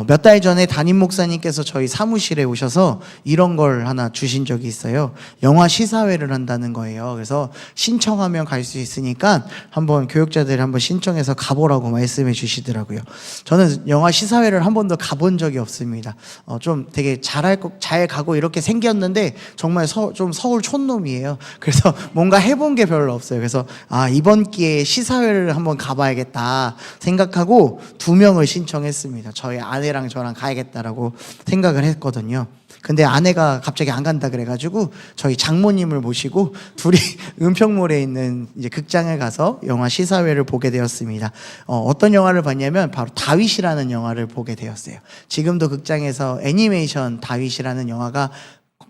몇 달 전에 담임 목사님께서 저희 사무실에 오셔서 이런 걸 하나 주신 적이 있어요. 영화 시사회를 한다는 거예요. 그래서 신청하면 갈 수 있으니까 한번 교육자들이 한번 신청해서 가보라고 말씀해 주시더라고요. 저는 영화 시사회를 한 번도 가본 적이 없습니다. 좀 되게 잘 가고 이렇게 생겼는데 정말 좀 서울 촌놈이에요. 그래서 뭔가 해본 게 별로 없어요. 그래서 이번 기회에 시사회를 한번 가봐야겠다 생각하고 2명을 신청했습니다. 저희 아내랑 저랑 가야겠다라고 생각을 했거든요. 근데 아내가 갑자기 안 간다 그래가지고 저희 장모님을 모시고 둘이 은평몰에 있는 이제 극장에 가서 영화 시사회를 보게 되었습니다. 어떤 영화를 봤냐면 바로 다윗이라는 영화를 보게 되었어요. 지금도 극장에서 애니메이션 다윗이라는 영화가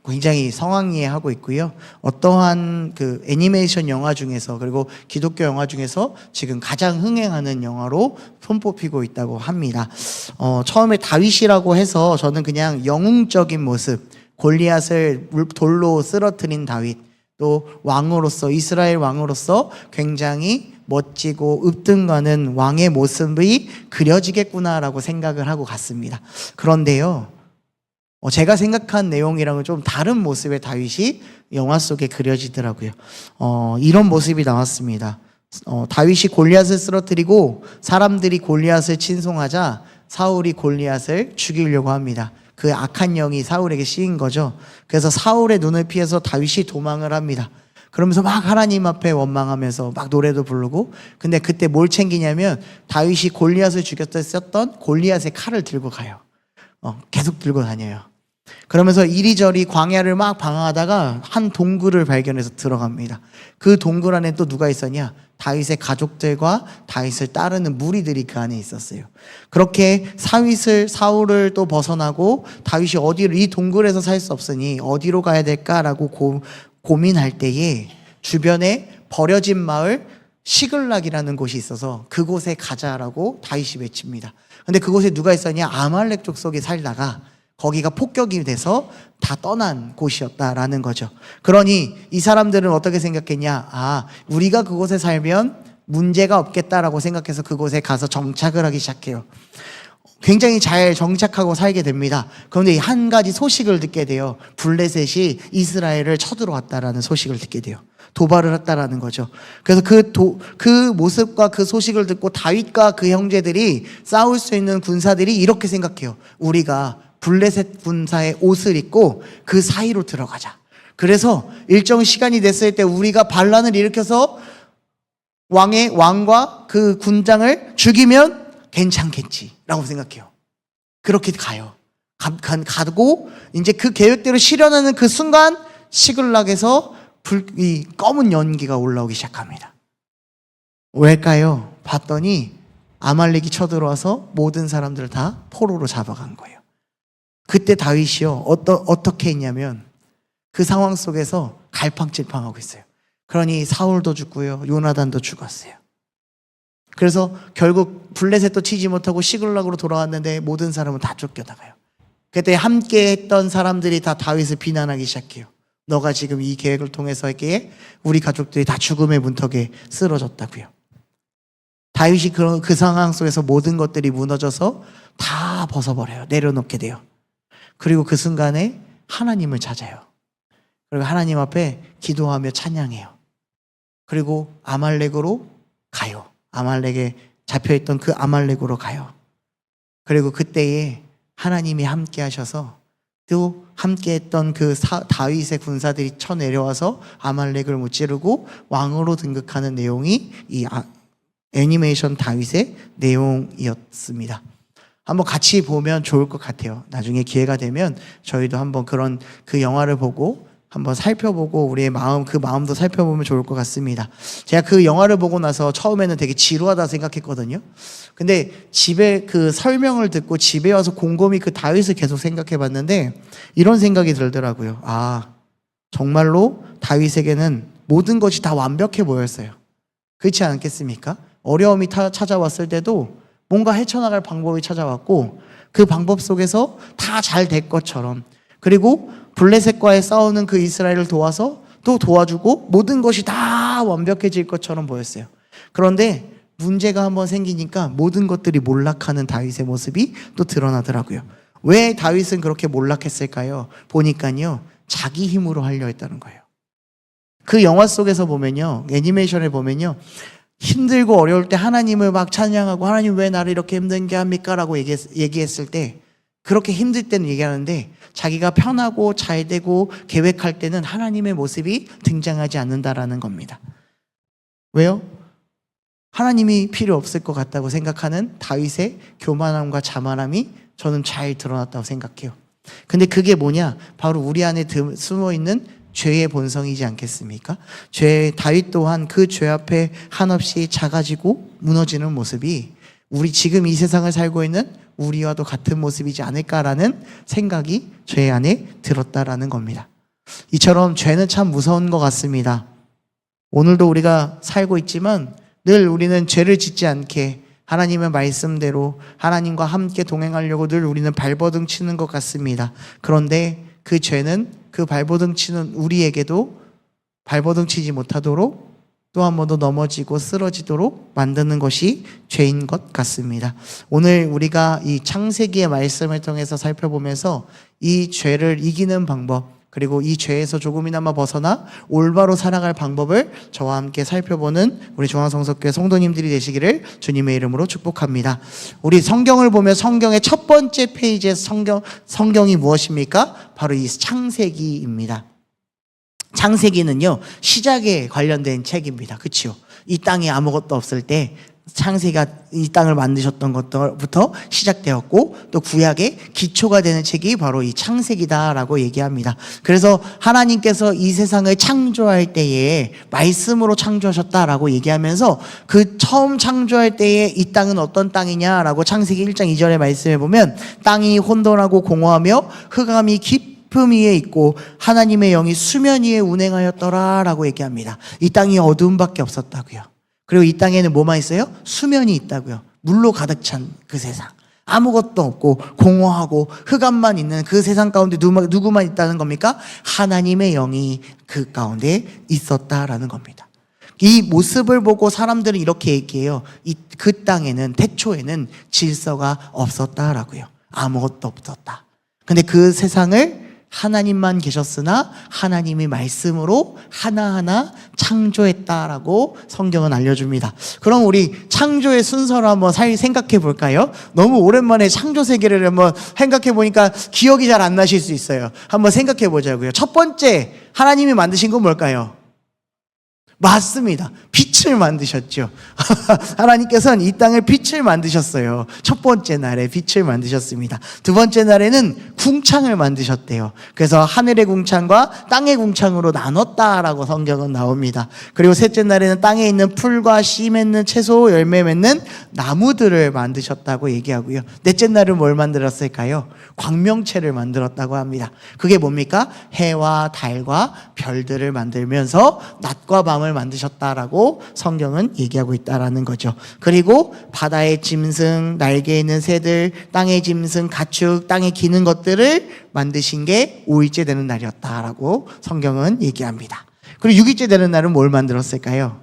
굉장히 성황리하고 있고요. 어떠한 그 애니메이션 영화 중에서 그리고 기독교 영화 중에서 지금 가장 흥행하는 영화로 손꼽히고 있다고 합니다. 처음에 다윗이라고 해서 저는 그냥 영웅적인 모습, 골리앗을 돌로 쓰러뜨린 다윗, 또 왕으로서 이스라엘 왕으로서 굉장히 멋지고 으뜸가는 왕의 모습이 그려지겠구나라고 생각을 하고 갔습니다. 그런데요, 제가 생각한 내용이랑은 좀 다른 모습의 다윗이 영화 속에 그려지더라고요. 이런 모습이 나왔습니다. 다윗이 골리앗을 쓰러뜨리고 사람들이 골리앗을 친송하자 사울이 골리앗을 죽이려고 합니다. 그 악한 영이 사울에게 씌인 거죠. 그래서 사울의 눈을 피해서 다윗이 도망을 합니다. 그러면서 막 하나님 앞에 원망하면서 막 노래도 부르고, 근데 그때 뭘 챙기냐면 다윗이 골리앗을 죽였을 때 썼던 골리앗의 칼을 들고 가요. 계속 들고 다녀요. 그러면서 이리저리 광야를 막 방황하다가 한 동굴을 발견해서 들어갑니다. 그 동굴 안에 또 누가 있었냐? 다윗의 가족들과 다윗을 따르는 무리들이 그 안에 있었어요. 그렇게 사울을 또 벗어나고 다윗이 이 동굴에서 살 수 없으니 어디로 가야 될까라고 고민할 때에 주변에 버려진 마을 시글락이라는 곳이 있어서 그곳에 가자라고 다윗이 외칩니다. 근데 그곳에 누가 있었냐? 아말렉 족속이 살다가 거기가 폭격이 돼서 다 떠난 곳이었다라는 거죠. 그러니 이 사람들은 어떻게 생각했냐? 우리가 그곳에 살면 문제가 없겠다라고 생각해서 그곳에 가서 정착을 하기 시작해요. 굉장히 잘 정착하고 살게 됩니다. 그런데 한 가지 소식을 듣게 돼요. 블레셋이 이스라엘을 쳐들어왔다라는 소식을 듣게 돼요. 도발을 했다라는 거죠. 그래서 그 모습과 그 소식을 듣고 다윗과 그 형제들이 싸울 수 있는 군사들이 이렇게 생각해요. 우리가 블레셋 군사의 옷을 입고 그 사이로 들어가자. 그래서 일정 시간이 됐을 때 우리가 반란을 일으켜서 왕과 그 군장을 죽이면 괜찮겠지라고 생각해요. 그렇게 가요. 가고 이제 그 계획대로 실현하는 그 순간 시글락에서 이 검은 연기가 올라오기 시작합니다. 왜일까요? 봤더니 아말렉이 쳐들어와서 모든 사람들을 다 포로로 잡아간 거예요. 그때 다윗이요, 어떻게 했냐면 그 상황 속에서 갈팡질팡하고 있어요. 그러니 사울도 죽고요, 요나단도 죽었어요. 그래서 결국 블레셋도 치지 못하고 시글락으로 돌아왔는데 모든 사람은 다 쫓겨나가요. 그때 함께 했던 사람들이 다 다윗을 비난하기 시작해요. 너가 지금 이 계획을 통해서 했기에 우리 가족들이 다 죽음의 문턱에 쓰러졌다고요. 다윗이 그 상황 속에서 모든 것들이 무너져서 다 벗어버려요. 내려놓게 돼요. 그리고 그 순간에 하나님을 찾아요. 그리고 하나님 앞에 기도하며 찬양해요. 그리고 아말렉으로 가요. 아말렉에 잡혀있던 그 아말렉으로 가요. 그리고 그때에 하나님이 함께 하셔서 또 함께 했던 그 다윗의 군사들이 쳐내려와서 아말렉을 무찌르고 왕으로 등극하는 내용이 이 애니메이션 다윗의 내용이었습니다. 한번 같이 보면 좋을 것 같아요. 나중에 기회가 되면 저희도 한번 그 영화를 보고 한번 살펴보고 우리의 그 마음도 살펴보면 좋을 것 같습니다. 제가 그 영화를 보고 나서 처음에는 되게 지루하다 생각했거든요. 근데 집에 그 설명을 듣고 집에 와서 곰곰이 그 다윗을 계속 생각해 봤는데 이런 생각이 들더라고요. 정말로 다윗에게는 모든 것이 다 완벽해 보였어요. 그렇지 않겠습니까? 어려움이 찾아왔을 때도 뭔가 헤쳐나갈 방법이 찾아왔고 그 방법 속에서 다 잘 될 것처럼, 그리고 블레셋과의 싸우는 그 이스라엘을 도와서 또 도와주고 모든 것이 다 완벽해질 것처럼 보였어요. 그런데 문제가 한번 생기니까 모든 것들이 몰락하는 다윗의 모습이 또 드러나더라고요. 왜 다윗은 그렇게 몰락했을까요? 보니까요, 자기 힘으로 하려 했다는 거예요. 그 영화 속에서 보면요, 애니메이션을 보면요, 힘들고 어려울 때 하나님을 막 찬양하고, 하나님 왜 나를 이렇게 힘들게 합니까? 라고 얘기했을 때, 그렇게 힘들 때는 얘기하는데, 자기가 편하고 잘 되고 계획할 때는 하나님의 모습이 등장하지 않는다라는 겁니다. 왜요? 하나님이 필요 없을 것 같다고 생각하는 다윗의 교만함과 자만함이 저는 잘 드러났다고 생각해요. 근데 그게 뭐냐? 바로 우리 안에 숨어있는 죄의 본성이지 않겠습니까? 다윗 또한 그 죄 앞에 한없이 작아지고 무너지는 모습이 우리 지금 이 세상을 살고 있는 우리와도 같은 모습이지 않을까라는 생각이 죄 안에 들었다라는 겁니다. 이처럼 죄는 참 무서운 것 같습니다. 오늘도 우리가 살고 있지만 늘 우리는 죄를 짓지 않게 하나님의 말씀대로 하나님과 함께 동행하려고 늘 우리는 발버둥 치는 것 같습니다. 그런데 그 죄는 그 발버둥 치는 우리에게도 발버둥 치지 못하도록 또 한 번 더 넘어지고 쓰러지도록 만드는 것이 죄인 것 같습니다. 오늘 우리가 이 창세기의 말씀을 통해서 살펴보면서 이 죄를 이기는 방법, 그리고 이 죄에서 조금이나마 벗어나 올바로 살아갈 방법을 저와 함께 살펴보는 우리 중앙성서교회 성도님들이 되시기를 주님의 이름으로 축복합니다. 우리 성경을 보면 성경의 첫 번째 페이지에 성경이 무엇입니까? 바로 이 창세기입니다. 창세기는요, 시작에 관련된 책입니다. 그치요? 이 땅에 아무것도 없을 때 창세기가 이 땅을 만드셨던 것부터 시작되었고, 또 구약의 기초가 되는 책이 바로 이 창세기다라고 얘기합니다. 그래서 하나님께서 이 세상을 창조할 때에 말씀으로 창조하셨다라고 얘기하면서 그 처음 창조할 때에 이 땅은 어떤 땅이냐라고 창세기 1장 2절의 말씀에 보면 땅이 혼돈하고 공허하며 흑암이 깊 품 위에 있고 하나님의 영이 수면 위에 운행하였더라라고 얘기합니다. 이 땅이 어두움밖에 없었다고요. 그리고 이 땅에는 뭐만 있어요? 수면이 있다고요. 물로 가득 찬 그 세상. 아무것도 없고 공허하고 흑암만 있는 그 세상 가운데 누구만 있다는 겁니까? 하나님의 영이 그 가운데 있었다라는 겁니다. 이 모습을 보고 사람들은 이렇게 얘기해요. 그 땅에는 태초에는 질서가 없었다라고요. 아무것도 없었다. 근데 그 세상을 하나님만 계셨으나 하나님이 말씀으로 하나하나 창조했다라고 성경은 알려줍니다. 그럼 우리 창조의 순서를 한번 생각해 볼까요? 너무 오랜만에 창조 세계를 한번 생각해 보니까 기억이 잘 안 나실 수 있어요. 한번 생각해 보자고요. 첫 번째 하나님이 만드신 건 뭘까요? 맞습니다. 빛을 만드셨죠. 하나님께서는 이 땅을 빛을 만드셨어요. 첫 번째 날에 빛을 만드셨습니다. 두 번째 날에는 궁창을 만드셨대요. 그래서 하늘의 궁창과 땅의 궁창으로 나눴다라고 성경은 나옵니다. 그리고 셋째 날에는 땅에 있는 풀과 씨 맺는 채소, 열매 맺는 나무들을 만드셨다고 얘기하고요. 넷째 날은 뭘 만들었을까요? 광명체를 만들었다고 합니다. 그게 뭡니까? 해와 달과 별들을 만들면서 낮과 밤을 만드셨다라고 성경은 얘기하고 있다라는 거죠. 그리고 바다의 짐승, 날개 있는 새들, 땅의 짐승, 가축, 땅에 기는 것들을 만드신 게 5일째 되는 날이었다라고 성경은 얘기합니다. 그리고 6일째 되는 날은 뭘 만들었을까요?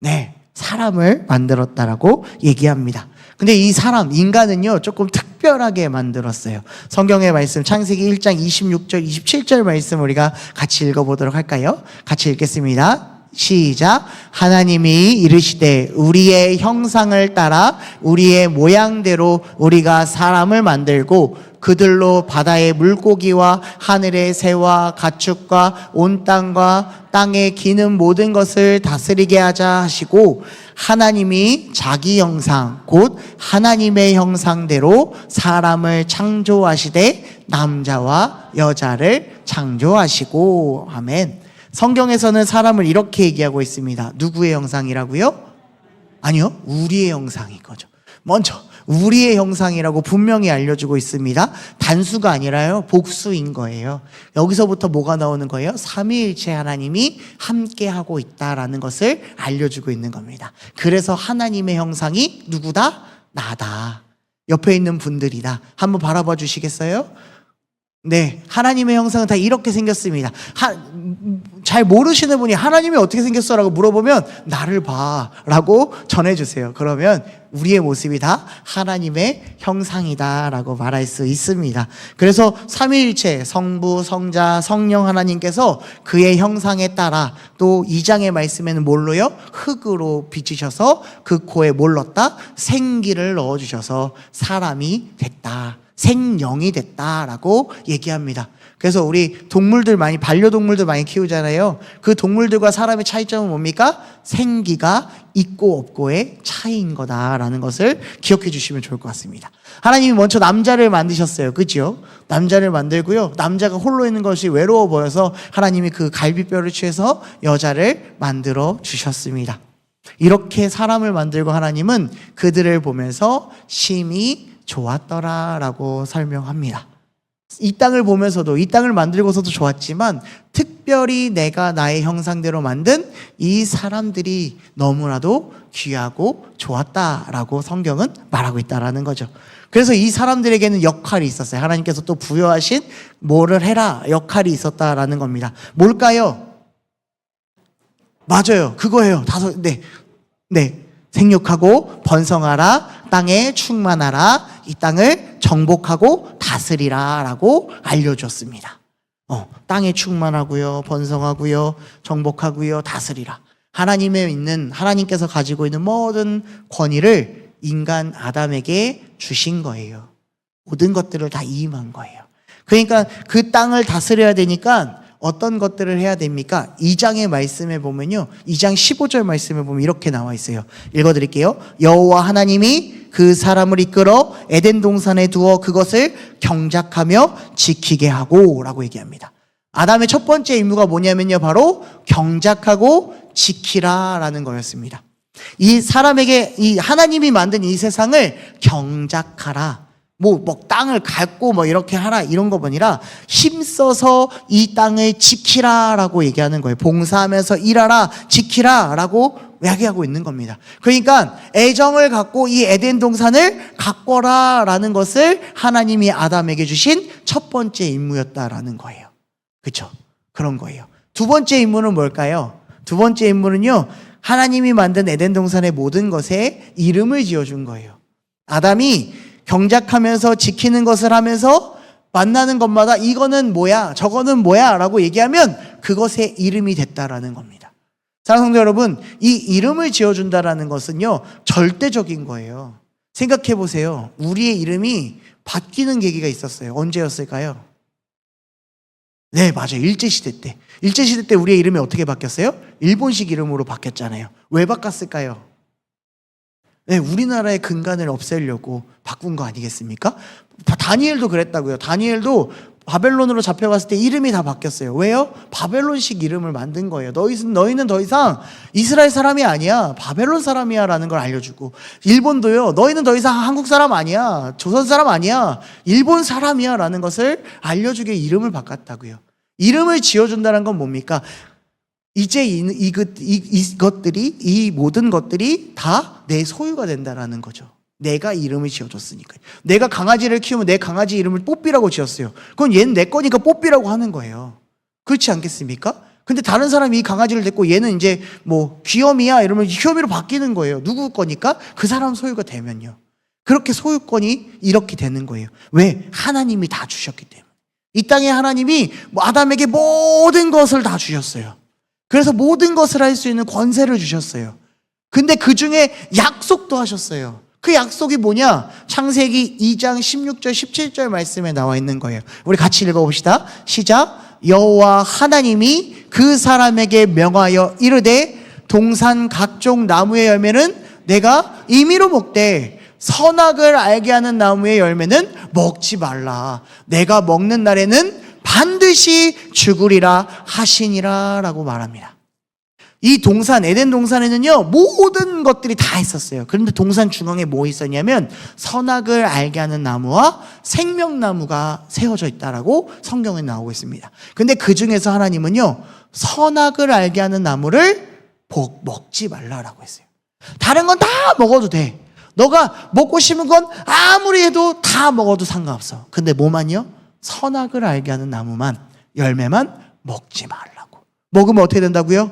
네, 사람을 만들었다라고 얘기합니다. 근데 이 인간은요, 조금 특별하게 만들었어요. 성경의 말씀, 창세기 1장 26절, 27절 말씀 우리가 같이 읽어보도록 할까요? 같이 읽겠습니다. 시작. 하나님이 이르시되 우리의 형상을 따라 우리의 모양대로 우리가 사람을 만들고 그들로 바다의 물고기와 하늘의 새와 가축과 온 땅과 땅에 기는 모든 것을 다스리게 하자 하시고, 하나님이 자기 형상 곧 하나님의 형상대로 사람을 창조하시되 남자와 여자를 창조하시고. 아멘. 성경에서는 사람을 이렇게 얘기하고 있습니다. 누구의 형상이라고요? 아니요, 우리의 형상인 거죠. 먼저 우리의 형상이라고 분명히 알려주고 있습니다. 단수가 아니라요, 복수인 거예요. 여기서부터 뭐가 나오는 거예요? 삼위일체 하나님이 함께하고 있다라는 것을 알려주고 있는 겁니다. 그래서 하나님의 형상이 누구다? 나다. 옆에 있는 분들이다. 한번 바라봐 주시겠어요? 네, 하나님의 형상은 다 이렇게 생겼습니다. 잘 모르시는 분이 하나님이 어떻게 생겼어? 라고 물어보면 나를 봐 라고 전해주세요. 그러면 우리의 모습이 다 하나님의 형상이다 라고 말할 수 있습니다. 그래서 삼위일체 성부, 성자, 성령 하나님께서 그의 형상에 따라 또 2장의 말씀에는 뭘로요? 흙으로 빚으셔서 그 코에 뭘 넣었다? 생기를 넣어주셔서 사람이 됐다, 생령이 됐다라고 얘기합니다. 그래서 우리 동물들 많이, 반려동물들 많이 키우잖아요. 그 동물들과 사람의 차이점은 뭡니까? 생기가 있고 없고의 차이인 거다라는 것을 기억해 주시면 좋을 것 같습니다. 하나님이 먼저 남자를 만드셨어요. 그죠? 남자를 만들고요. 남자가 홀로 있는 것이 외로워 보여서 하나님이 그 갈비뼈를 취해서 여자를 만들어 주셨습니다. 이렇게 사람을 만들고 하나님은 그들을 보면서 심히 좋았더라라고 설명합니다. 이 땅을 보면서도, 이 땅을 만들고서도 좋았지만 특별히 내가 나의 형상대로 만든 이 사람들이 너무나도 귀하고 좋았다라고 성경은 말하고 있다라는 거죠. 그래서 이 사람들에게는 역할이 있었어요. 하나님께서 또 부여하신 뭐를 해라 역할이 있었다라는 겁니다. 뭘까요? 맞아요. 그거예요. 네. 생육하고 번성하라, 땅에 충만하라, 이 땅을 정복하고 다스리라 라고 알려줬습니다. 땅에 충만하고요, 번성하고요, 정복하고요, 다스리라. 하나님께서 가지고 있는 모든 권위를 인간 아담에게 주신 거예요. 모든 것들을 다 이임한 거예요. 그러니까 그 땅을 다스려야 되니까 어떤 것들을 해야 됩니까? 2장의 말씀에 보면요, 2장 15절 말씀에 보면 이렇게 나와 있어요. 읽어드릴게요. 여호와 하나님이 그 사람을 이끌어 에덴 동산에 두어 그것을 경작하며 지키게 하고 라고 얘기합니다. 아담의 첫 번째 임무가 뭐냐면요, 바로 경작하고 지키라 라는 거였습니다. 이 사람에게 이 하나님이 만든 이 세상을 경작하라, 뭐 땅을 갖고 이렇게 하라 이런 거 아니라 힘써서 이 땅을 지키라라고 얘기하는 거예요. 봉사하면서 일하라, 지키라라고 이야기하고 있는 겁니다. 그러니까 애정을 갖고 이 에덴 동산을 가꿔라라는 것을 하나님이 아담에게 주신 첫 번째 임무였다라는 거예요. 그렇죠? 그런 거예요. 두 번째 임무는 뭘까요? 두 번째 임무는요, 하나님이 만든 에덴 동산의 모든 것에 이름을 지어준 거예요. 아담이 경작하면서 지키는 것을 하면서 만나는 것마다 이거는 뭐야, 저거는 뭐야 라고 얘기하면 그것의 이름이 됐다라는 겁니다. 사랑하는 성도 여러분, 이 이름을 지어준다라는 것은요, 절대적인 거예요. 생각해 보세요. 우리의 이름이 바뀌는 계기가 있었어요. 언제였을까요? 네, 맞아요. 일제시대 때. 일제시대 때 우리의 이름이 어떻게 바뀌었어요? 일본식 이름으로 바뀌었잖아요. 왜 바꿨을까요? 네, 우리나라의 근간을 없애려고 바꾼 거 아니겠습니까? 다니엘도 그랬다고요. 다니엘도 바벨론으로 잡혀갔을 때 이름이 다 바뀌었어요. 왜요? 바벨론식 이름을 만든 거예요. 너희는 더 이상 이스라엘 사람이 아니야, 바벨론 사람이야 라는 걸 알려주고, 일본도요, 너희는 더 이상 한국 사람 아니야, 조선 사람 아니야, 일본 사람이야 라는 것을 알려주게 이름을 바꿨다고요. 이름을 지어준다는 건 뭡니까? 이제 이것들이, 이 모든 것들이 다 내 소유가 된다라는 거죠. 내가 이름을 지어줬으니까요. 내가 강아지를 키우면 내 강아지 이름을 뽀삐라고 지었어요. 그건 얘는 내 거니까 뽀삐라고 하는 거예요. 그렇지 않겠습니까? 근데 다른 사람이 이 강아지를 데리고 얘는 이제 귀요미야 이러면 귀요미로 바뀌는 거예요. 누구 거니까? 그 사람 소유가 되면요. 그렇게 소유권이 이렇게 되는 거예요. 왜? 하나님이 다 주셨기 때문에. 이 땅에 하나님이 아담에게 모든 것을 다 주셨어요. 그래서 모든 것을 할 수 있는 권세를 주셨어요. 근데 그 중에 약속도 하셨어요. 그 약속이 뭐냐? 창세기 2장 16절 17절 말씀에 나와 있는 거예요. 우리 같이 읽어봅시다. 시작. 여호와 하나님이 그 사람에게 명하여 이르되 동산 각종 나무의 열매는 내가 임의로 먹되 선악을 알게 하는 나무의 열매는 먹지 말라. 내가 먹는 날에는 반드시 죽으리라 하시니라 라고 말합니다. 이 동산, 에덴 동산에는요, 모든 것들이 다 있었어요. 그런데 동산 중앙에 뭐 있었냐면 선악을 알게 하는 나무와 생명나무가 세워져 있다라고 성경에 나오고 있습니다. 근데 그 중에서 하나님은요, 선악을 알게 하는 나무를 먹지 말라라고 했어요. 다른 건 다 먹어도 돼. 너가 먹고 싶은 건 아무리 해도 다 먹어도 상관없어. 근데 뭐만요? 선악을 알게 하는 나무만, 열매만 먹지 말라고. 먹으면 어떻게 된다고요?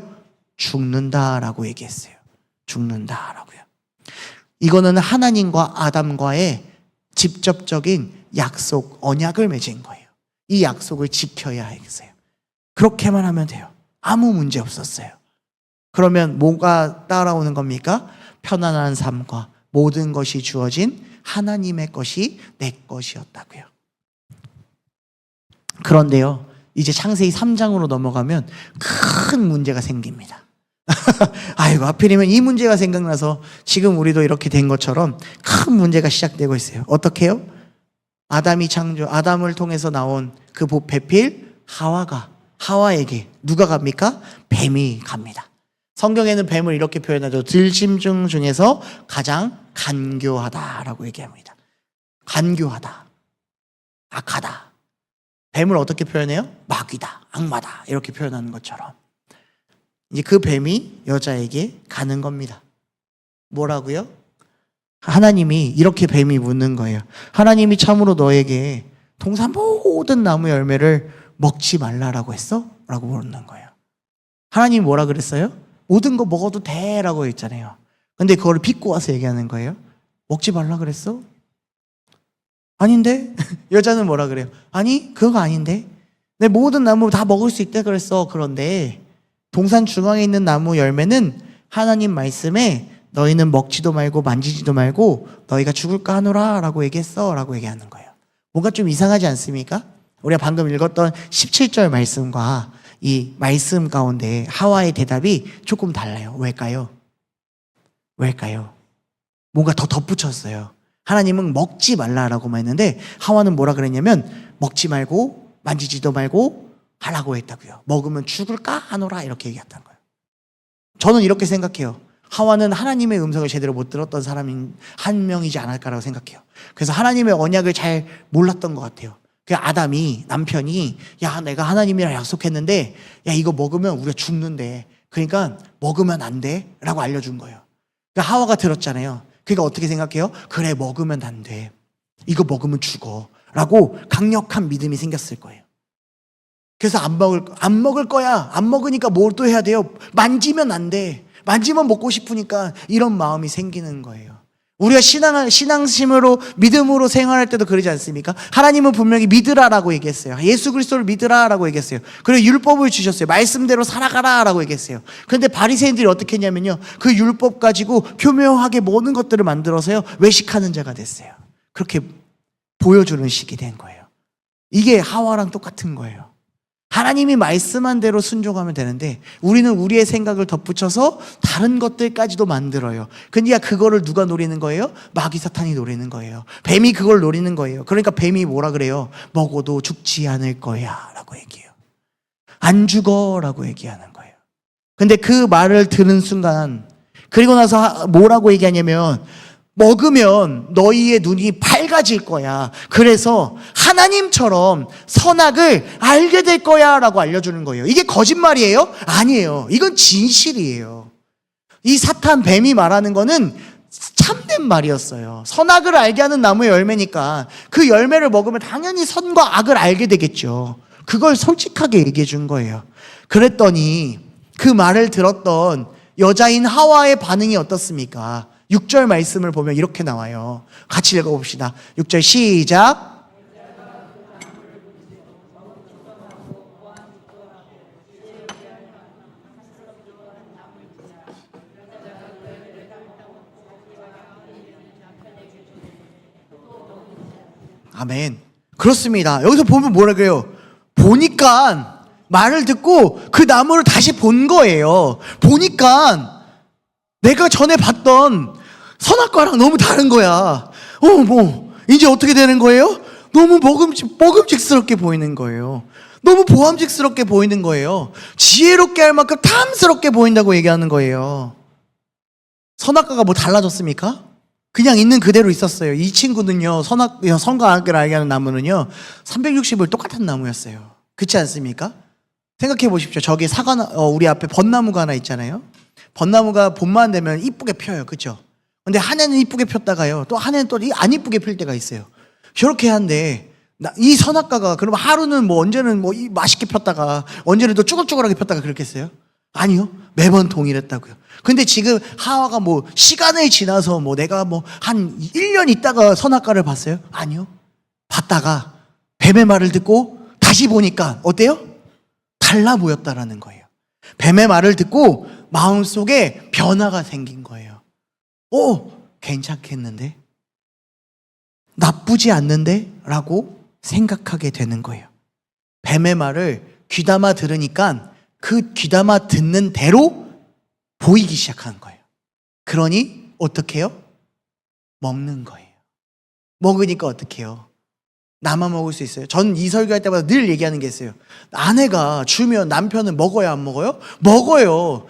죽는다라고 얘기했어요. 죽는다라고요. 이거는 하나님과 아담과의 직접적인 약속, 언약을 맺은 거예요. 이 약속을 지켜야 하겠어요. 그렇게만 하면 돼요. 아무 문제 없었어요. 그러면 뭐가 따라오는 겁니까? 편안한 삶과 모든 것이 주어진 하나님의 것이 내 것이었다고요. 그런데요, 이제 창세기 3장으로 넘어가면 큰 문제가 생깁니다. 아이고, 하필이면 이 문제가 생각나서 지금 우리도 이렇게 된 것처럼 큰 문제가 시작되고 있어요. 어떻게 해요? 아담을 통해서 나온 그 배필 하와에게 누가 갑니까? 뱀이 갑니다. 성경에는 뱀을 이렇게 표현하죠. 들짐승 중에서 가장 간교하다라고 얘기합니다. 간교하다, 악하다. 뱀을 어떻게 표현해요? 마귀다, 악마다 이렇게 표현하는 것처럼 이제 그 뱀이 여자에게 가는 겁니다. 뭐라고요? 하나님이 이렇게 뱀이 묻는 거예요. 하나님이 참으로 너에게 동산 모든 나무 열매를 먹지 말라라고 했어? 라고 물는 거예요. 하나님이 뭐라 그랬어요? 모든 거 먹어도 돼 라고 했잖아요. 근데 그거를 빚고 와서 얘기하는 거예요. 먹지 말라 그랬어? 아닌데? 여자는 뭐라 그래요? 아니 그거 아닌데? 내 모든 나무 다 먹을 수 있다 그랬어. 그런데 동산 중앙에 있는 나무 열매는 하나님 말씀에 너희는 먹지도 말고 만지지도 말고 너희가 죽을까 하노라 라고 얘기했어 라고 얘기하는 거예요. 뭔가 좀 이상하지 않습니까? 우리가 방금 읽었던 17절 말씀과 이 말씀 가운데 하와의 대답이 조금 달라요. 왜일까요? 뭔가 더 덧붙였어요. 하나님은 먹지 말라라고만 했는데 하와는 뭐라 그랬냐면 먹지 말고 만지지도 말고 하라고 했다고요. 먹으면 죽을까 하노라 이렇게 얘기했던 거예요. 저는 이렇게 생각해요. 하와는 하나님의 음성을 제대로 못 들었던 사람인 한 명이지 않을까라고 생각해요. 그래서 하나님의 언약을 잘 몰랐던 것 같아요. 그 아담이, 남편이 야 내가 하나님이랑 약속했는데 야 이거 먹으면 우리가 죽는데 그러니까 먹으면 안 돼 라고 알려준 거예요. 그러니까 하와가 들었잖아요. 그러니까 어떻게 생각해요? 그래 먹으면 안 돼, 이거 먹으면 죽어 라고 강력한 믿음이 생겼을 거예요. 그래서 안 먹을 거야. 안 먹으니까 뭘 또 해야 돼요? 만지면 안 돼, 만지면 먹고 싶으니까 이런 마음이 생기는 거예요. 우리가 신앙심으로 믿음으로 생활할 때도 그러지 않습니까? 하나님은 분명히 믿으라라고 얘기했어요. 예수 그리스도를 믿으라라고 얘기했어요. 그리고 율법을 주셨어요. 말씀대로 살아가라라고 얘기했어요. 그런데 바리새인들이 어떻게 했냐면요, 그 율법 가지고 교묘하게 모든 것들을 만들어서요 외식하는 자가 됐어요. 그렇게 보여주는 식이 된 거예요. 이게 하와랑 똑같은 거예요. 하나님이 말씀한 대로 순종하면 되는데 우리는 우리의 생각을 덧붙여서 다른 것들까지도 만들어요. 근데 그거를 누가 노리는 거예요? 마귀 사탄이 노리는 거예요. 뱀이 그걸 노리는 거예요. 그러니까 뱀이 뭐라 그래요? 먹어도 죽지 않을 거야 라고 얘기해요. 안 죽어 라고 얘기하는 거예요. 근데 그 말을 들은 순간, 그리고 나서 뭐라고 얘기하냐면 먹으면 너희의 눈이 밝아질 거야. 그래서 하나님처럼 선악을 알게 될 거야 라고 알려주는 거예요. 이게 거짓말이에요? 아니에요. 이건 진실이에요. 이 사탄 뱀이 말하는 거는 참된 말이었어요. 선악을 알게 하는 나무의 열매니까 그 열매를 먹으면 당연히 선과 악을 알게 되겠죠. 그걸 솔직하게 얘기해 준 거예요. 그랬더니 그 말을 들었던 여자인 하와의 반응이 어떻습니까? 6절 말씀을 보면 이렇게 나와요. 같이 읽어봅시다. 6절 시작. 아멘. 그렇습니다. 여기서 보면 뭐라 그래요? 보니까 말을 듣고 그 나무를 다시 본 거예요. 보니까 내가 전에 봤던 선악과랑 너무 다른 거야. 이제 어떻게 되는 거예요? 너무 먹음직스럽게 보이는 거예요. 너무 보암직스럽게 보이는 거예요. 지혜롭게 할 만큼 탐스럽게 보인다고 얘기하는 거예요. 선악과가 뭐 달라졌습니까? 그냥 있는 그대로 있었어요. 이 친구는요, 선과 악을 알게 하는 나무는요 360일 똑같은 나무였어요. 그렇지 않습니까? 생각해 보십시오. 저기 우리 앞에 벚나무가 하나 있잖아요. 벚나무가 봄만 되면 이쁘게 펴요. 그렇죠? 근데 한 해는 이쁘게 폈다가요 또 한 해는 또 안 이쁘게 필 때가 있어요. 저렇게 한데 이 선악과가 그러면 하루는 뭐 언제는 뭐 맛있게 폈다가 언제는 또 쭈글쭈글하게 폈다가 그렇겠어요? 아니요. 매번 동일했다고요. 근데 지금 하와가 뭐 시간이 지나서 뭐 내가 뭐 한 1년 있다가 선악과를 봤어요? 아니요. 봤다가 뱀의 말을 듣고 다시 보니까 어때요? 달라 보였다라는 거예요. 뱀의 말을 듣고 마음속에 변화가 생긴 거예요. 오, 괜찮겠는데? 나쁘지 않는데? 라고 생각하게 되는 거예요. 뱀의 말을 귀담아 들으니까 그 귀담아 듣는 대로 보이기 시작하는 거예요. 그러니 어떻게 해요? 먹는 거예요. 먹으니까 어떻게 해요? 나만 먹을 수 있어요? 전 이 설교할 때마다 늘 얘기하는 게 있어요. 아내가 주면 남편은 먹어야 안 먹어요? 먹어요.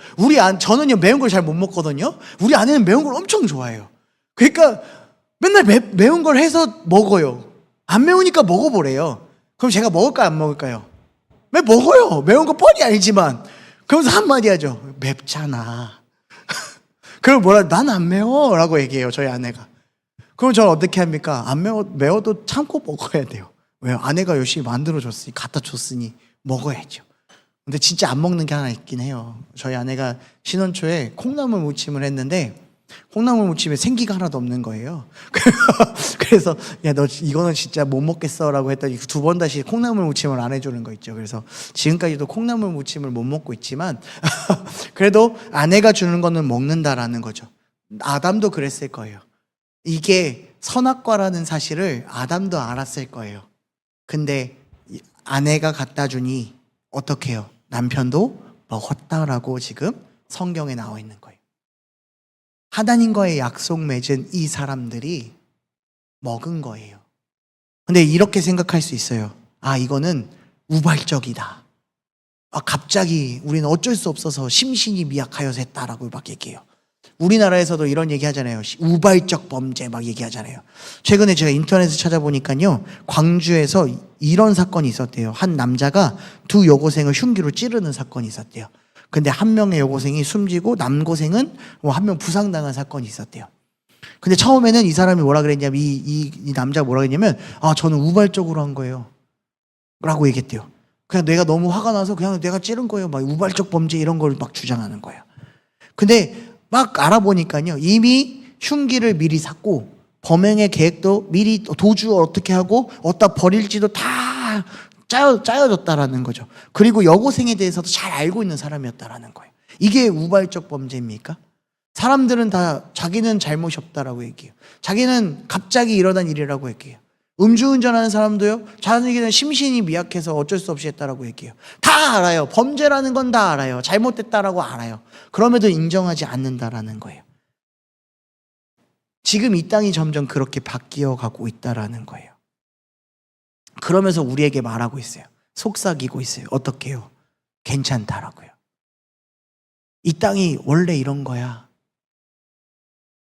저는요 매운 걸 잘 못 먹거든요. 우리 아내는 매운 걸 엄청 좋아해요. 그러니까 맨날 매운 걸 해서 먹어요. 안 매우니까 먹어보래요. 그럼 제가 먹을까요, 안 먹을까요? 왜 먹어요? 매운 거 뻔히 알지만. 그러면서 한마디 하죠. 맵잖아. 그럼 난 안 매워 라고 얘기해요, 저희 아내가. 그럼 저는 어떻게 합니까? 안 매워도 참고 먹어야 돼요. 왜요? 아내가 열심히 만들어줬으니, 갖다 줬으니 먹어야죠. 근데 진짜 안 먹는 게 하나 있긴 해요. 저희 아내가 신혼 초에 콩나물 무침을 했는데 콩나물 무침에 생기가 하나도 없는 거예요. 그래서 야, 너 이거는 진짜 못 먹겠어 라고 했더니 두 번 다시 콩나물 무침을 안 해주는 거 있죠. 그래서 지금까지도 콩나물 무침을 못 먹고 있지만 그래도 아내가 주는 거는 먹는다라는 거죠. 아담도 그랬을 거예요. 이게 선악과라는 사실을 아담도 알았을 거예요. 근데 아내가 갖다 주니 어떻게 해요? 남편도 먹었다라고 지금 성경에 나와 있는 거예요. 하나님과의 약속 맺은 이 사람들이 먹은 거예요. 근데 이렇게 생각할 수 있어요. 아, 이거는 우발적이다. 아, 갑자기 우리는 어쩔 수 없어서 심신이 미약하여서 했다라고 막 얘기해요. 우리나라에서도 이런 얘기 하잖아요. 우발적 범죄 막 얘기하잖아요. 최근에 제가 인터넷을 찾아보니까요, 광주에서 이런 사건이 있었대요. 한 남자가 두 여고생을 흉기로 찌르는 사건이 있었대요. 근데 한 명의 여고생이 숨지고 남고생은 한 명 부상당한 사건이 있었대요. 근데 처음에는 이 사람이 뭐라 그랬냐면 이 남자가 뭐라 그랬냐면 저는 우발적으로 한 거예요 라고 얘기했대요. 그냥 내가 너무 화가 나서 그냥 내가 찌른 거예요. 막 우발적 범죄 이런 걸 막 주장하는 거예요. 근데 막 알아보니까요, 이미 흉기를 미리 샀고 범행의 계획도 미리 도주 어떻게 하고 어디다 버릴지도 다 짜여졌다라는 거죠. 그리고 여고생에 대해서도 잘 알고 있는 사람이었다라는 거예요. 이게 우발적 범죄입니까? 사람들은 다 자기는 잘못이 없다라고 얘기해요. 자기는 갑자기 일어난 일이라고 얘기해요. 음주운전하는 사람도요, 자기는 심신이 미약해서 어쩔 수 없이 했다라고 얘기해요. 다 알아요. 범죄라는 건 다 알아요. 잘못됐다라고 알아요. 그럼에도 인정하지 않는다라는 거예요. 지금 이 땅이 점점 그렇게 바뀌어 가고 있다라는 거예요. 그러면서 우리에게 말하고 있어요. 속삭이고 있어요. 어떻게 해요? 괜찮다라고요. 이 땅이 원래 이런 거야.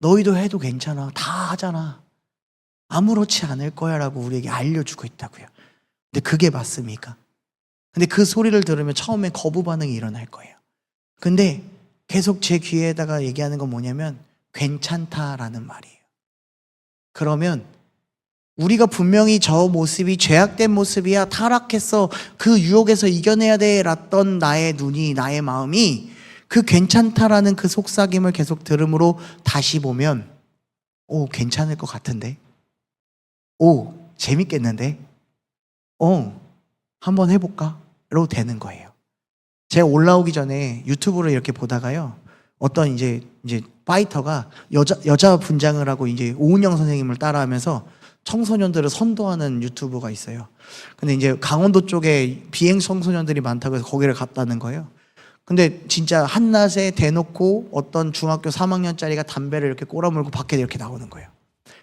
너희도 해도 괜찮아. 다 하잖아. 아무렇지 않을 거야 라고 우리에게 알려주고 있다고요. 근데 그게 맞습니까? 근데 그 소리를 들으면 처음에 거부 반응이 일어날 거예요. 근데 계속 제 귀에다가 얘기하는 건 뭐냐면 괜찮다라는 말이에요. 그러면 우리가 분명히 저 모습이 죄악된 모습이야, 타락했어, 그 유혹에서 이겨내야 돼 랐던 나의 눈이, 나의 마음이 그 괜찮다라는 그 속삭임을 계속 들음으로 다시 보면 괜찮을 것 같은데, 재밌겠는데, 한번 해볼까? 라고 되는 거예요. 제가 올라오기 전에 유튜브를 이렇게 보다가요, 어떤 이제 파이터가 여자 분장을 하고 이제 오은영 선생님을 따라하면서 청소년들을 선도하는 유튜브가 있어요. 근데 이제 강원도 쪽에 비행 청소년들이 많다고 해서 거기를 갔다는 거예요. 근데 진짜 한낮에 대놓고 어떤 중학교 3학년짜리가 담배를 이렇게 꼬라물고 밖에 이렇게 나오는 거예요.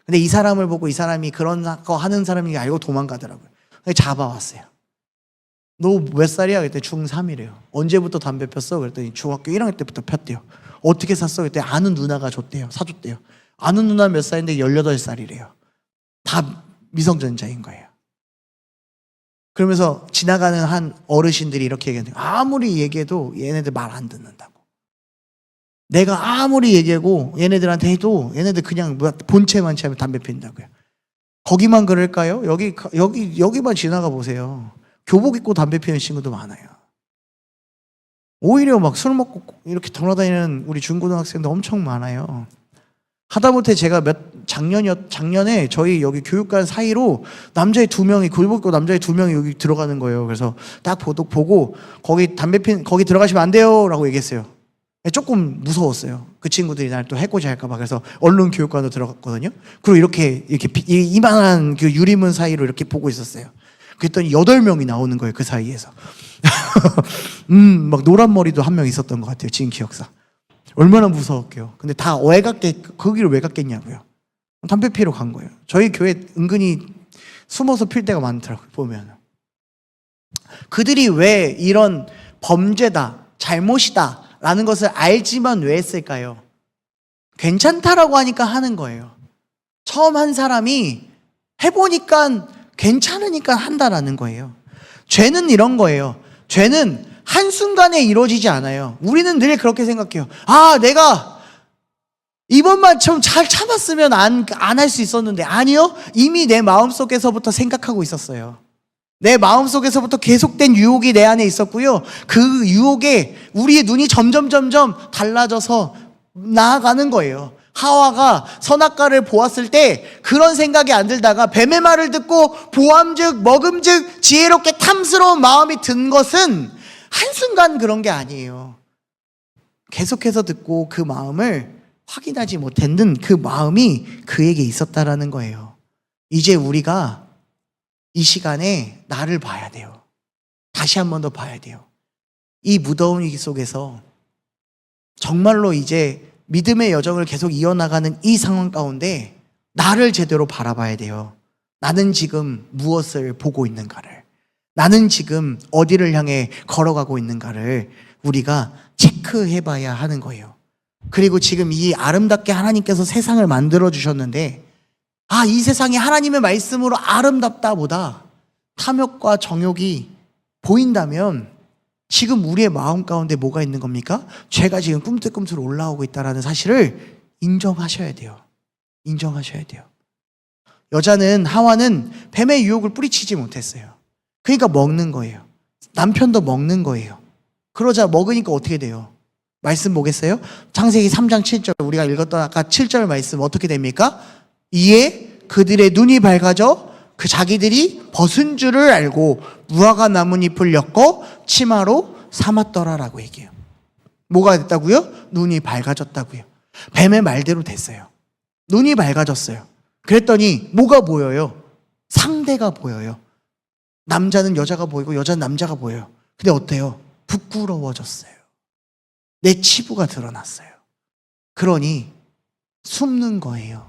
근데 이 사람을 보고 이 사람이 그런 거 하는 사람인 게 알고 도망가더라고요. 잡아왔어요. 너 몇 살이야? 그랬더니 중3이래요. 언제부터 담배 폈어? 그랬더니 중학교 1학년 때부터 폈대요. 어떻게 샀어? 그랬더니 아는 누나가 줬대요. 사줬대요. 아는 누나 몇 살인데 18살이래요. 다 미성년자인 거예요. 그러면서 지나가는 한 어르신들이 이렇게 얘기하는 거예요. 아무리 얘기해도 얘네들 말 안 듣는다고. 내가 아무리 얘기하고 얘네들한테 해도 얘네들 그냥 본체만 취하면 담배 피운다고요. 거기만 그럴까요? 여기만 지나가 보세요. 교복 입고 담배 피우는 친구도 많아요. 오히려 막 술 먹고 이렇게 돌아다니는 우리 중고등학생도 엄청 많아요. 하다못해 제가 작년에 저희 여기 교육관 사이로 남자애 2명이, 교복 입고 남자애 2명이 여기 들어가는 거예요. 그래서 딱 보고 거기 거기 들어가시면 안 돼요 라고 얘기했어요. 조금 무서웠어요. 그 친구들이 날 또 해코지 할까봐. 그래서 얼른 교육관으로 들어갔거든요. 그리고 이렇게 이만한 그 유리문 사이로 이렇게 보고 있었어요. 그랬더니 8명이 나오는 거예요. 그 사이에서. 막 노란 머리도 한 명 있었던 것 같아요. 지금 기억상. 얼마나 무서웠게요. 근데 다 거기를 왜 갔겠냐고요. 담배 피러 간 거예요. 저희 교회 은근히 숨어서 필 때가 많더라고요. 보면. 그들이 왜 이런 범죄다, 잘못이다 라는 것을 알지만 왜 했을까요? 괜찮다라고 하니까 하는 거예요. 처음 한 사람이 해보니까 괜찮으니까 한다라는 거예요. 죄는 이런 거예요. 죄는 한순간에 이루어지지 않아요. 우리는 늘 그렇게 생각해요. 아, 내가 이번만 좀 잘 참았으면 안 할 수 있었는데. 아니요. 이미 내 마음속에서부터 생각하고 있었어요. 내 마음속에서부터 계속된 유혹이 내 안에 있었고요. 그 유혹에 우리의 눈이 점점 달라져서 나아가는 거예요. 하와가 선악과를 보았을 때 그런 생각이 안 들다가 뱀의 말을 듣고 보암즉 먹음즉 지혜롭게 탐스러운 마음이 든 것은 한순간 그런 게 아니에요. 계속해서 듣고 그 마음을 확인하지 못했는 그 마음이 그에게 있었다라는 거예요. 이제 우리가 이 시간에 나를 봐야 돼요. 다시 한 번 더 봐야 돼요. 이 무더운 위기 속에서 정말로 이제 믿음의 여정을 계속 이어나가는 이 상황 가운데 나를 제대로 바라봐야 돼요. 나는 지금 무엇을 보고 있는가를, 나는 지금 어디를 향해 걸어가고 있는가를 우리가 체크해 봐야 하는 거예요. 그리고 지금 이 아름답게 하나님께서 세상을 만들어 주셨는데, 이 세상이 하나님의 말씀으로 아름답다 보다 탐욕과 정욕이 보인다면 지금 우리의 마음 가운데 뭐가 있는 겁니까? 죄가 지금 꿈틀꿈틀 올라오고 있다는 사실을 인정하셔야 돼요. 인정하셔야 돼요. 하와는 뱀의 유혹을 뿌리치지 못했어요. 그러니까 먹는 거예요. 남편도 먹는 거예요. 그러자 먹으니까 어떻게 돼요? 말씀 보겠어요? 창세기 3장 7절, 우리가 읽었던 아까 7절 말씀 어떻게 됩니까? 이에 그들의 눈이 밝아져 그 자기들이 벗은 줄을 알고 무화과 나뭇잎을 엮어 치마로 삼았더라라고 얘기해요. 뭐가 됐다고요? 눈이 밝아졌다고요. 뱀의 말대로 됐어요. 눈이 밝아졌어요. 그랬더니 뭐가 보여요? 상대가 보여요. 남자는 여자가 보이고 여자는 남자가 보여요. 근데 어때요? 부끄러워졌어요. 내 치부가 드러났어요. 그러니 숨는 거예요.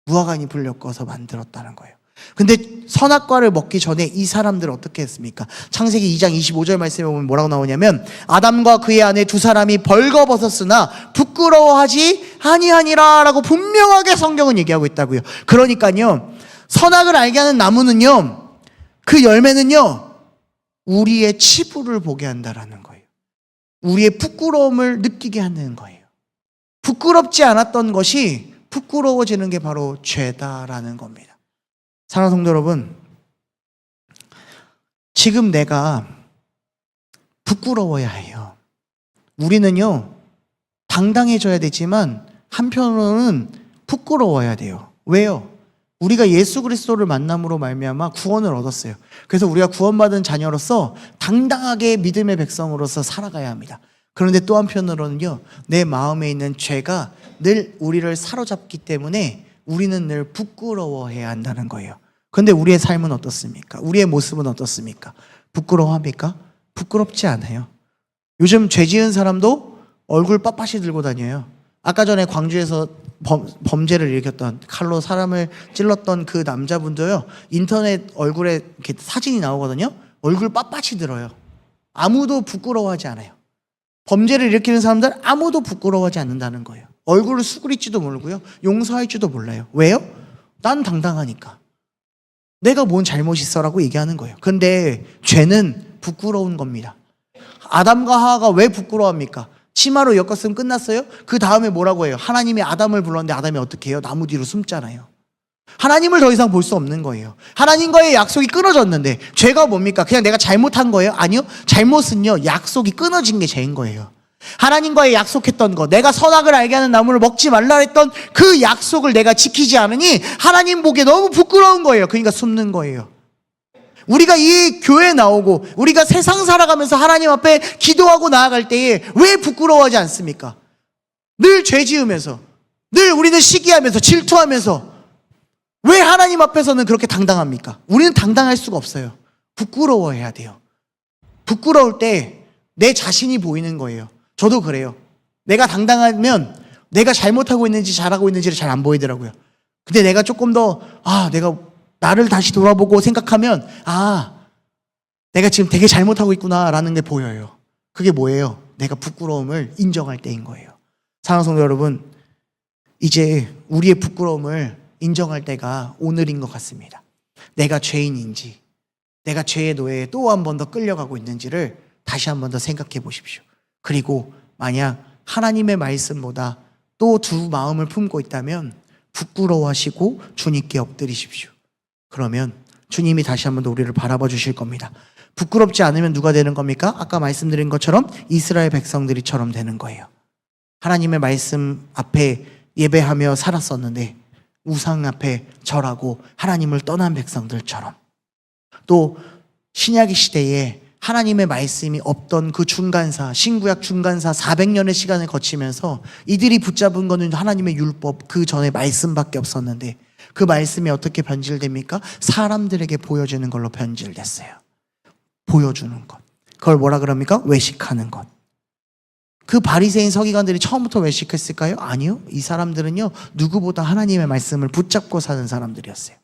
무화과 잎을 엮어서 만들었다는 거예요. 근데 선악과를 먹기 전에 이 사람들은 어떻게 했습니까? 창세기 2장 25절 말씀에 보면 뭐라고 나오냐면, 아담과 그의 아내 두 사람이 벌거벗었으나 부끄러워하지 아니하니라 라고 분명하게 성경은 얘기하고 있다고요. 그러니까요, 선악을 알게 하는 나무는요, 그 열매는요, 우리의 치부를 보게 한다라는 거예요. 우리의 부끄러움을 느끼게 하는 거예요. 부끄럽지 않았던 것이 부끄러워지는 게 바로 죄다라는 겁니다. 사랑하는 성도 여러분, 지금 내가 부끄러워야 해요. 우리는요, 당당해져야 되지만 한편으로는 부끄러워야 돼요. 왜요? 우리가 예수 그리스도를 만남으로 말미암아 구원을 얻었어요. 그래서 우리가 구원받은 자녀로서 당당하게 믿음의 백성으로서 살아가야 합니다. 그런데 또 한편으로는요, 내 마음에 있는 죄가 늘 우리를 사로잡기 때문에 우리는 늘 부끄러워해야 한다는 거예요. 그런데 우리의 삶은 어떻습니까? 우리의 모습은 어떻습니까? 부끄러워합니까? 부끄럽지 않아요. 요즘 죄 지은 사람도 얼굴 빳빳이 들고 다녀요. 아까 전에 광주에서 범죄를 일으켰던, 칼로 사람을 찔렀던 그 남자분도요, 인터넷 얼굴에 이렇게 사진이 나오거든요. 얼굴 빳빳이 들어요. 아무도 부끄러워하지 않아요. 범죄를 일으키는 사람들 아무도 부끄러워하지 않는다는 거예요. 얼굴을 수그릴지도 모르고요, 용서할지도 몰라요. 왜요? 난 당당하니까. 내가 뭔 잘못이 있어라고 얘기하는 거예요. 근데 죄는 부끄러운 겁니다. 아담과 하와가 왜 부끄러워합니까? 치마로 엮었으면 끝났어요? 그 다음에 뭐라고 해요? 하나님이 아담을 불렀는데 아담이 어떻게 해요? 나무 뒤로 숨잖아요. 하나님을 더 이상 볼 수 없는 거예요. 하나님과의 약속이 끊어졌는데 죄가 뭡니까? 그냥 내가 잘못한 거예요? 아니요. 잘못은요, 약속이 끊어진 게 죄인 거예요. 하나님과의 약속했던 거, 내가 선악을 알게 하는 나무를 먹지 말라 했던 그 약속을 내가 지키지 않으니 하나님 보기에 너무 부끄러운 거예요. 그러니까 숨는 거예요. 우리가 이 교회에 나오고 우리가 세상 살아가면서 하나님 앞에 기도하고 나아갈 때에 왜 부끄러워하지 않습니까? 늘 죄 지으면서, 늘 우리는 시기하면서 질투하면서 왜 하나님 앞에서는 그렇게 당당합니까? 우리는 당당할 수가 없어요. 부끄러워해야 돼요. 부끄러울 때 내 자신이 보이는 거예요. 저도 그래요. 내가 당당하면 내가 잘못하고 있는지 잘하고 있는지를 잘 안 보이더라고요. 근데 내가 조금 더 내가 나를 다시 돌아보고 생각하면 내가 지금 되게 잘못하고 있구나라는 게 보여요. 그게 뭐예요? 내가 부끄러움을 인정할 때인 거예요. 사랑하는 성도 여러분, 이제 우리의 부끄러움을 인정할 때가 오늘인 것 같습니다. 내가 죄인인지, 내가 죄의 노예에 또 한 번 더 끌려가고 있는지를 다시 한 번 더 생각해 보십시오. 그리고 만약 하나님의 말씀보다 또 두 마음을 품고 있다면 부끄러워하시고 주님께 엎드리십시오. 그러면 주님이 다시 한 번 더 우리를 바라봐 주실 겁니다. 부끄럽지 않으면 누가 되는 겁니까? 아까 말씀드린 것처럼 이스라엘 백성들이처럼 되는 거예요. 하나님의 말씀 앞에 예배하며 살았었는데 우상 앞에 절하고 하나님을 떠난 백성들처럼, 또 신약의 시대에 하나님의 말씀이 없던 그 중간사, 신구약 중간사 400년의 시간을 거치면서 이들이 붙잡은 거는 하나님의 율법, 그 전에 말씀밖에 없었는데 그 말씀이 어떻게 변질됩니까? 사람들에게 보여주는 걸로 변질됐어요. 보여주는 것. 그걸 뭐라 그럽니까? 외식하는 것. 그 바리새인 서기관들이 처음부터 외식했을까요? 아니요. 이 사람들은요, 누구보다 하나님의 말씀을 붙잡고 사는 사람들이었어요.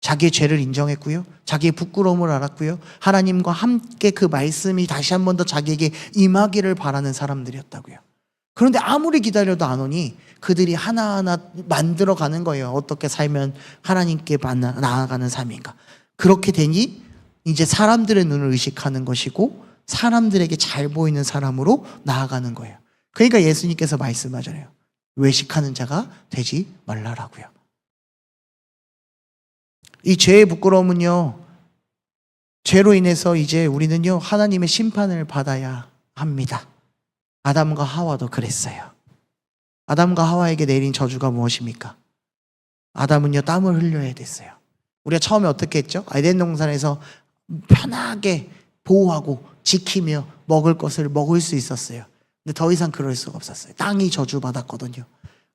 자기의 죄를 인정했고요, 자기의 부끄러움을 알았고요, 하나님과 함께 그 말씀이 다시 한 번 더 자기에게 임하기를 바라는 사람들이었다고요. 그런데 아무리 기다려도 안 오니 그들이 하나하나 만들어가는 거예요. 어떻게 살면 하나님께 나아가는 삶인가. 그렇게 되니 이제 사람들의 눈을 의식하는 것이고 사람들에게 잘 보이는 사람으로 나아가는 거예요. 그러니까 예수님께서 말씀하잖아요. 외식하는 자가 되지 말라라고요. 이 죄의 부끄러움은요, 죄로 인해서 이제 우리는요, 하나님의 심판을 받아야 합니다. 아담과 하와도 그랬어요. 아담과 하와에게 내린 저주가 무엇입니까? 아담은요, 땀을 흘려야 됐어요. 우리가 처음에 어떻게 했죠? 에덴 동산에서 편하게 보호하고 지키며 먹을 것을 먹을 수 있었어요. 근데 더 이상 그럴 수가 없었어요. 땅이 저주받았거든요.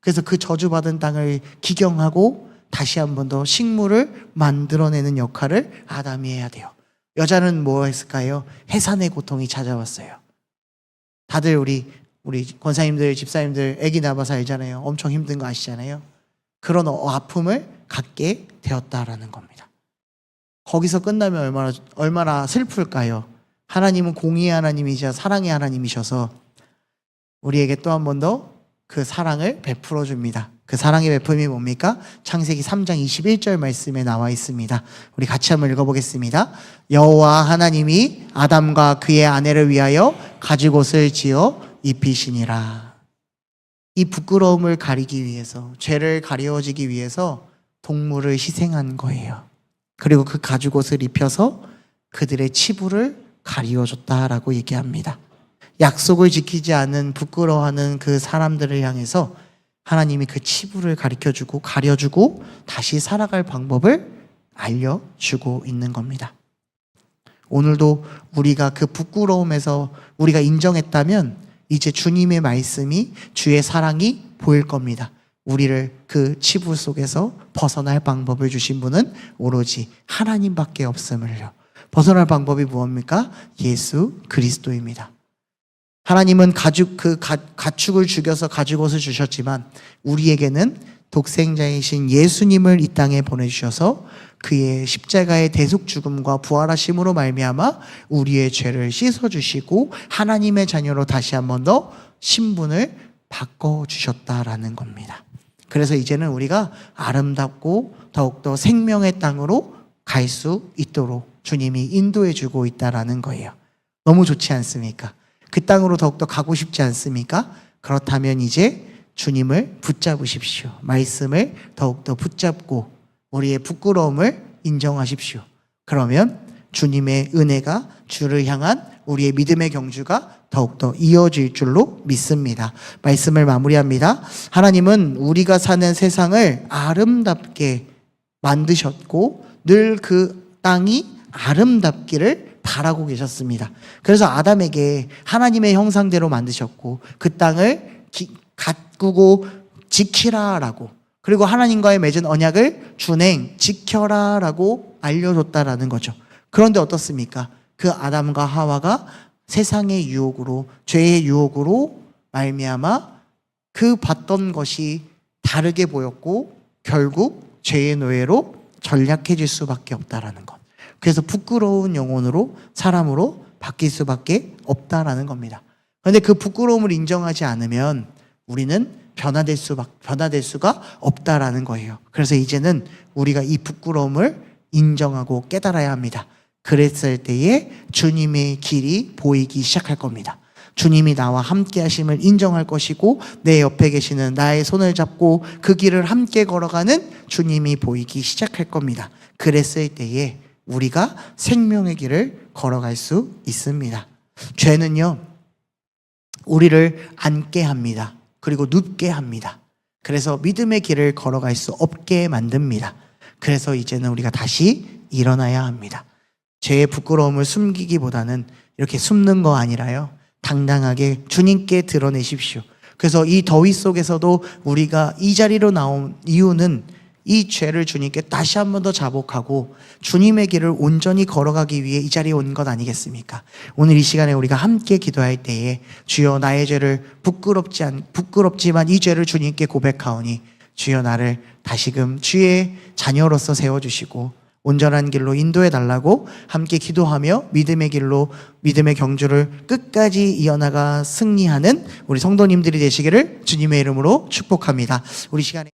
그래서 그 저주받은 땅을 기경하고 다시 한 번 더 식물을 만들어내는 역할을 아담이 해야 돼요. 여자는 뭐 했을까요? 해산의 고통이 찾아왔어요. 다들 우리 권사님들, 집사님들 아기 낳아서 알잖아요. 엄청 힘든 거 아시잖아요. 그런 아픔을 갖게 되었다라는 겁니다. 거기서 끝나면 얼마나 슬플까요? 하나님은 공의의 하나님이자 사랑의 하나님이셔서 우리에게 또 한 번 더 그 사랑을 베풀어 줍니다. 그 사랑의 베품이 뭡니까? 창세기 3장 21절 말씀에 나와 있습니다. 우리 같이 한번 읽어보겠습니다. 여호와 하나님이 아담과 그의 아내를 위하여 가죽옷을 지어 입히시니라. 이 부끄러움을 가리기 위해서, 죄를 가려지기 위해서 동물을 희생한 거예요. 그리고 그 가죽옷을 입혀서 그들의 치부를 가리워줬다라고 얘기합니다. 약속을 지키지 않은 부끄러워하는 그 사람들을 향해서 하나님이 그 치부를 가려주고 다시 살아갈 방법을 알려주고 있는 겁니다. 오늘도 우리가 그 부끄러움에서 우리가 인정했다면 이제 주님의 말씀이, 주의 사랑이 보일 겁니다. 우리를 그 치부 속에서 벗어날 방법을 주신 분은 오로지 하나님밖에 없음을요. 벗어날 방법이 무엇입니까? 예수 그리스도입니다. 하나님은 가축을 죽여서 가죽옷을 주셨지만 우리에게는 독생자이신 예수님을 이 땅에 보내주셔서 그의 십자가의 대속 죽음과 부활하심으로 말미암아 우리의 죄를 씻어주시고 하나님의 자녀로 다시 한 번 더 신분을 바꿔주셨다라는 겁니다. 그래서 이제는 우리가 아름답고 더욱더 생명의 땅으로 갈 수 있도록 주님이 인도해 주고 있다라는 거예요. 너무 좋지 않습니까? 그 땅으로 더욱더 가고 싶지 않습니까? 그렇다면 이제 주님을 붙잡으십시오. 말씀을 더욱더 붙잡고 우리의 부끄러움을 인정하십시오. 그러면 주님의 은혜가 주를 향한 우리의 믿음의 경주가 더욱더 이어질 줄로 믿습니다. 말씀을 마무리합니다. 하나님은 우리가 사는 세상을 아름답게 만드셨고 늘 그 땅이 아름답기를 바라고 계셨습니다. 그래서 아담에게 하나님의 형상대로 만드셨고 그 땅을 가꾸고 지키라라고, 그리고 하나님과의 맺은 언약을 준행, 지켜라라고 알려줬다라는 거죠. 그런데 어떻습니까? 그 아담과 하와가 세상의 유혹으로, 죄의 유혹으로 말미암아 그 봤던 것이 다르게 보였고 결국 죄의 노예로 전락해질 수밖에 없다라는 것. 그래서 부끄러운 영혼으로, 사람으로 바뀔 수밖에 없다라는 겁니다. 그런데 그 부끄러움을 인정하지 않으면 우리는 변화될 수가 없다라는 거예요. 그래서 이제는 우리가 이 부끄러움을 인정하고 깨달아야 합니다. 그랬을 때에 주님의 길이 보이기 시작할 겁니다. 주님이 나와 함께 하심을 인정할 것이고 내 옆에 계시는 나의 손을 잡고 그 길을 함께 걸어가는 주님이 보이기 시작할 겁니다. 그랬을 때에 우리가 생명의 길을 걸어갈 수 있습니다. 죄는요, 우리를 앉게 합니다. 그리고 눕게 합니다. 그래서 믿음의 길을 걸어갈 수 없게 만듭니다. 그래서 이제는 우리가 다시 일어나야 합니다. 죄의 부끄러움을 숨기기보다는 이렇게 숨는 거 아니라요, 당당하게 주님께 드러내십시오. 그래서 이 더위 속에서도 우리가 이 자리로 나온 이유는 이 죄를 주님께 다시 한 번 더 자복하고 주님의 길을 온전히 걸어가기 위해 이 자리에 온 것 아니겠습니까? 오늘 이 시간에 우리가 함께 기도할 때에 주여 나의 죄를 부끄럽지만 이 죄를 주님께 고백하오니 주여 나를 다시금 주의 자녀로서 세워주시고 온전한 길로 인도해 달라고 함께 기도하며 믿음의 길로, 믿음의 경주를 끝까지 이어나가 승리하는 우리 성도님들이 되시기를 주님의 이름으로 축복합니다. 우리 시간에